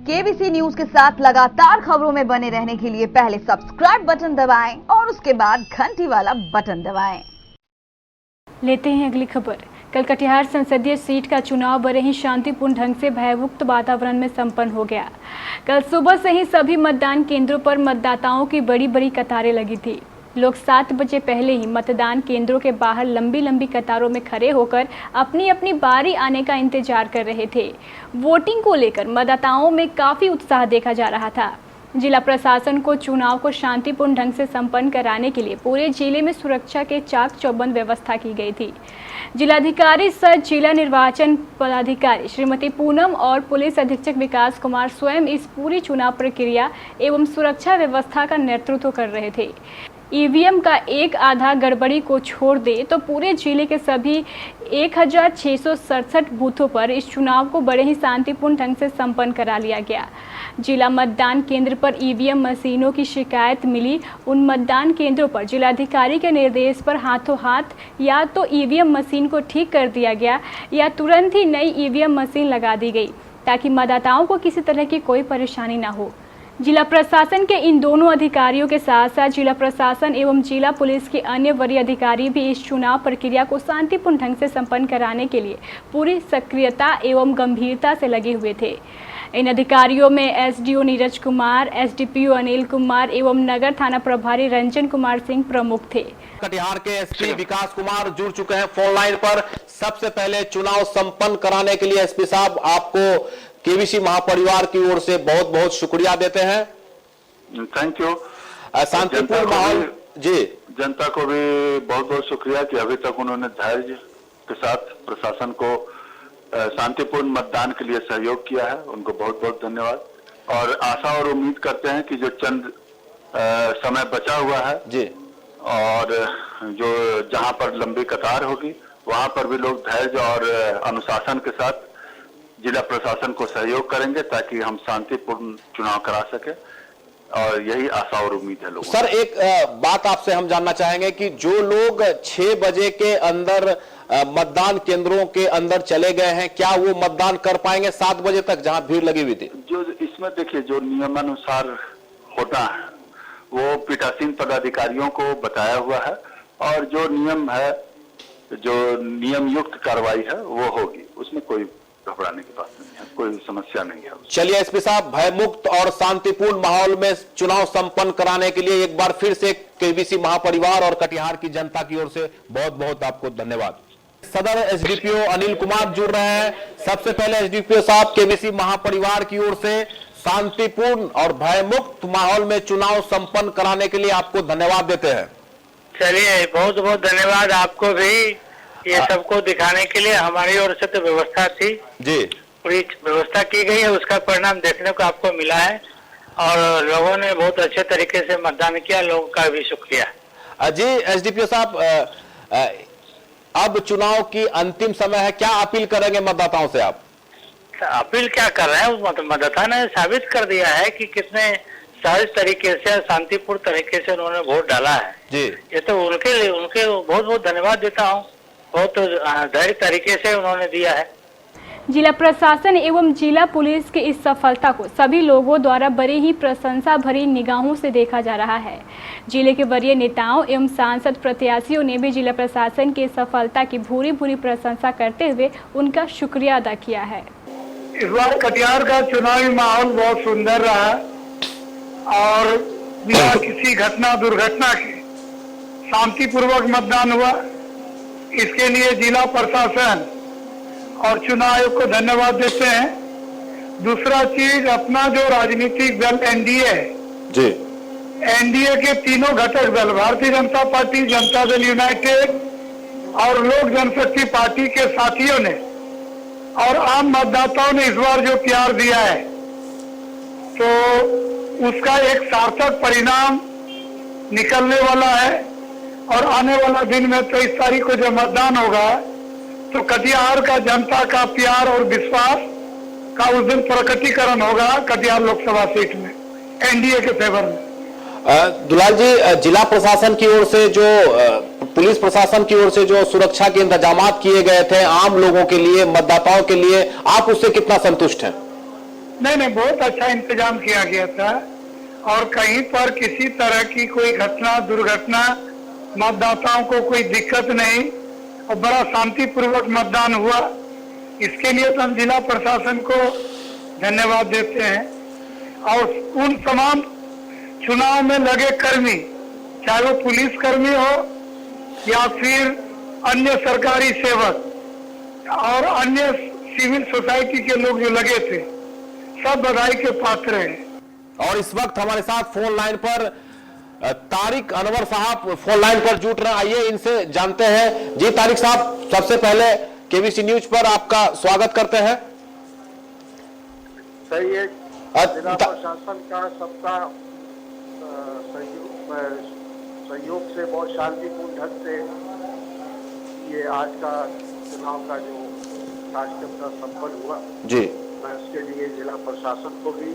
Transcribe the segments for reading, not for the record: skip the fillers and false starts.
KBC news के साथ लगातार खबरों में बने रहने के लिए पहले सब्सक्राइब बटन दबाएं और उसके बाद घंटी वाला बटन दबाएं। लेते हैं अगली खबर। कल कटिहार संसदीय सीट का चुनाव बड़े ही शांतिपूर्ण ढंग से भयमुक्त वातावरण में संपन्न हो गया। कल सुबह से ही सभी मतदान केंद्रों पर मतदाताओं की बड़ी बड़ी कतारें लगी थी। लोग 7 बजे पहले ही मतदान केंद्रों के बाहर लंबी लंबी कतारों में खड़े होकर अपनी अपनी बारी आने का इंतजार कर रहे थे। वोटिंग को लेकर मतदाताओं में काफी उत्साह देखा जा रहा था। जिला प्रशासन को चुनाव को शांतिपूर्ण ढंग से संपन्न कराने के लिए पूरे जिले में सुरक्षा के चाक चौबंद व्यवस्था की गई थी। जिलाधिकारी सह जिला निर्वाचन पदाधिकारी श्रीमती पूनम और पुलिस अधीक्षक विकास कुमार स्वयं इस पूरी चुनाव प्रक्रिया एवं सुरक्षा व्यवस्था का नेतृत्व कर रहे थे। ईवीएम का एक आधा गड़बड़ी को छोड़ दे तो पूरे जिले के सभी 1667 बूथों पर इस चुनाव को बड़े ही शांतिपूर्ण ढंग से संपन्न करा लिया गया। जिला मतदान केंद्र पर ईवीएम मशीनों की शिकायत मिली, उन मतदान केंद्रों पर जिलाधिकारी के निर्देश पर हाथों हाथ या तो ईवीएम मशीन को ठीक कर दिया गया या तुरंत ही नई ईवीएम मशीन लगा दी गई ताकि मतदाताओं को किसी तरह की कोई परेशानी न हो। जिला प्रशासन के इन दोनों अधिकारियों के साथ साथ जिला प्रशासन एवं जिला पुलिस के अन्य वरीय अधिकारी भी इस चुनाव प्रक्रिया को शांतिपूर्ण ढंग से संपन्न कराने के लिए पूरी सक्रियता एवं गंभीरता से लगे हुए थे। इन अधिकारियों में एसडीओ नीरज कुमार, एसडीपीओ अनिल कुमार एवं नगर थाना प्रभारी रंजन कुमार सिंह प्रमुख थे। कटिहार के एसपी विकास कुमार जुड़ चुके हैं फोन लाइन पर। सबसे पहले चुनाव संपन्न कराने के लिए एसपी साहब आपको केबीसी महापरिवार की ओर से बहुत बहुत शुक्रिया देते हैं। Thank you. शांतिपूर्ण माहौल जी, जनता को भी बहुत बहुत शुक्रिया कि अभी तक उन्होंने धैर्य के साथ प्रशासन को शांतिपूर्ण मतदान के लिए सहयोग किया है। उनको बहुत बहुत धन्यवाद और आशा और उम्मीद करते हैं कि जो चंद समय बचा हुआ है जी और जो जहां पर लंबी कतार होगी वहां पर भी लोग धैर्य और अनुशासन के साथ जिला प्रशासन को सहयोग करेंगे ताकि हम शांतिपूर्ण चुनाव करा सके और यही आशा और उम्मीद है लोगों। सर, एक बात आपसे हम जानना चाहेंगे कि जो लोग 6 बजे के अंदर मतदान केंद्रों के अंदर चले गए हैं, क्या वो मतदान कर पाएंगे 7 बजे तक जहां भीड़ लगी हुई थी? जो इसमें देखिए, जो नियमानुसार होता है वो पीठासीन पदाधिकारियों को बताया हुआ है और जो नियम है, जो नियम युक्त कार्रवाई है वो होगी, उसमें कोई घबराने की बात नहीं है, कोई समस्या नहीं है। चलिए एसपी साहब, भयमुक्त और शांतिपूर्ण माहौल में चुनाव संपन्न कराने के लिए एक बार फिर से केबीसी महापरिवार और कटिहार की जनता की ओर से बहुत बहुत आपको धन्यवाद। सदर एसडीपीओ अनिल कुमार जुड़ रहे हैं। सबसे पहले एसडीपीओ साहब, केबीसी महापरिवार की ओर से शांतिपूर्ण और भयमुक्त माहौल में चुनाव संपन्न कराने के लिए आपको धन्यवाद देते हैं। चलिए, बहुत बहुत धन्यवाद आपको भी, ये सबको दिखाने के लिए हमारी ओर से तो व्यवस्था थी जी, पूरी व्यवस्था की गई है, उसका परिणाम देखने को आपको मिला है और लोगों ने बहुत अच्छे तरीके से मतदान किया, लोगों का भी शुक्रिया। जी एसडीपीओ साहब, अब चुनाव की अंतिम समय है, क्या अपील करेंगे मतदाताओं से आप? अपील क्या कर रहे हैं, मतदाता ने साबित कर दिया है कि कितने सहज तरीके से, शांतिपूर्ण तरीके से उन्होंने वोट डाला है जी। ये तो उनके लिए उनके बहुत बहुत धन्यवाद देता हूँ, बहुत धैर्य तरीके से उन्होंने दिया है। जिला प्रशासन एवं जिला पुलिस की इस सफलता को सभी लोगों द्वारा बड़ी ही प्रशंसा भरी निगाहों से देखा जा रहा है। जिले के वरीय नेताओं एवं सांसद प्रत्याशियों ने भी जिला प्रशासन की सफलता की भूरी भूरी प्रशंसा करते हुए उनका शुक्रिया अदा किया है। इस बार कटिहार का चुनावी माहौल बहुत सुंदर रहा और बिना किसी घटना दुर्घटना के शांतिपूर्वक मतदान हुआ। इसके लिए जिला प्रशासन और चुनाव आयोग को धन्यवाद देते हैं। दूसरा चीज, अपना जो राजनीतिक दल एनडीए जी, एनडीए के तीनों घटक दल भारतीय जनता पार्टी, जनता दल यूनाइटेड और लोक जनशक्ति पार्टी के साथियों ने और आम मतदाताओं ने इस बार जो प्यार दिया है तो उसका एक सार्थक परिणाम निकलने वाला है और आने वाला दिन में 23 तारीख को जब मतदान होगा तो कटिहार का जनता का प्यार और विश्वास का उस दिन प्रकटीकरण होगा कटिहार लोकसभा सीट में एनडीए के फेवर में। दुलाल जी, जिला प्रशासन की ओर से जो पुलिस प्रशासन की ओर से जो सुरक्षा के इंतजाम किए गए थे आम लोगों के लिए, मतदाताओं के लिए, आप उससे कितना संतुष्ट हैं? नहीं, बहुत अच्छा इंतजाम किया गया था और कहीं पर किसी तरह की कोई घटना दुर्घटना, मतदाताओं को कोई दिक्कत नहीं और बड़ा शांतिपूर्वक मतदान हुआ। इसके लिए तो हम जिला प्रशासन को धन्यवाद देते हैं और उन तमाम चुनाव में लगे कर्मी, चाहे वो पुलिस कर्मी हो या फिर अन्य सरकारी सेवक और अन्य सिविल सोसाइटी के लोग जो लगे थे, सब बधाई के पात्र हैं। और इस वक्त हमारे साथ फोन लाइन पर तारिक अनवर साहब फोन लाइन पर जुट रहे हैं। आइए इनसे जानते हैं। जी तारिक साहब, सबसे पहले केबीसी न्यूज पर आपका स्वागत करते हैं। सही है, जिला प्रशासन का सबका सहयोग से बहुत शांतिपूर्ण ढंग से ये आज का चुनाव का जो कार्यक्रम संपन्न हुआ जी, मैं उसके लिए जिला प्रशासन को भी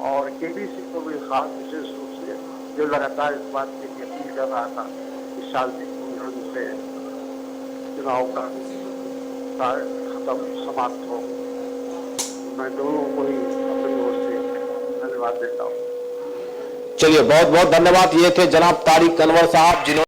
और केबीसी को भी खास विशेष रूप से जो लगातार इस बात की अपील कर रहा था कि शांतिपूर्ण ढंग से चुनाव का खत्म समाप्त हो, मैं दोनों को ही अपनी ओर से धन्यवाद देता हूँ। चलिए बहुत बहुत धन्यवाद। ये थे जनाब तारिक अनवर साहब जिन्होंने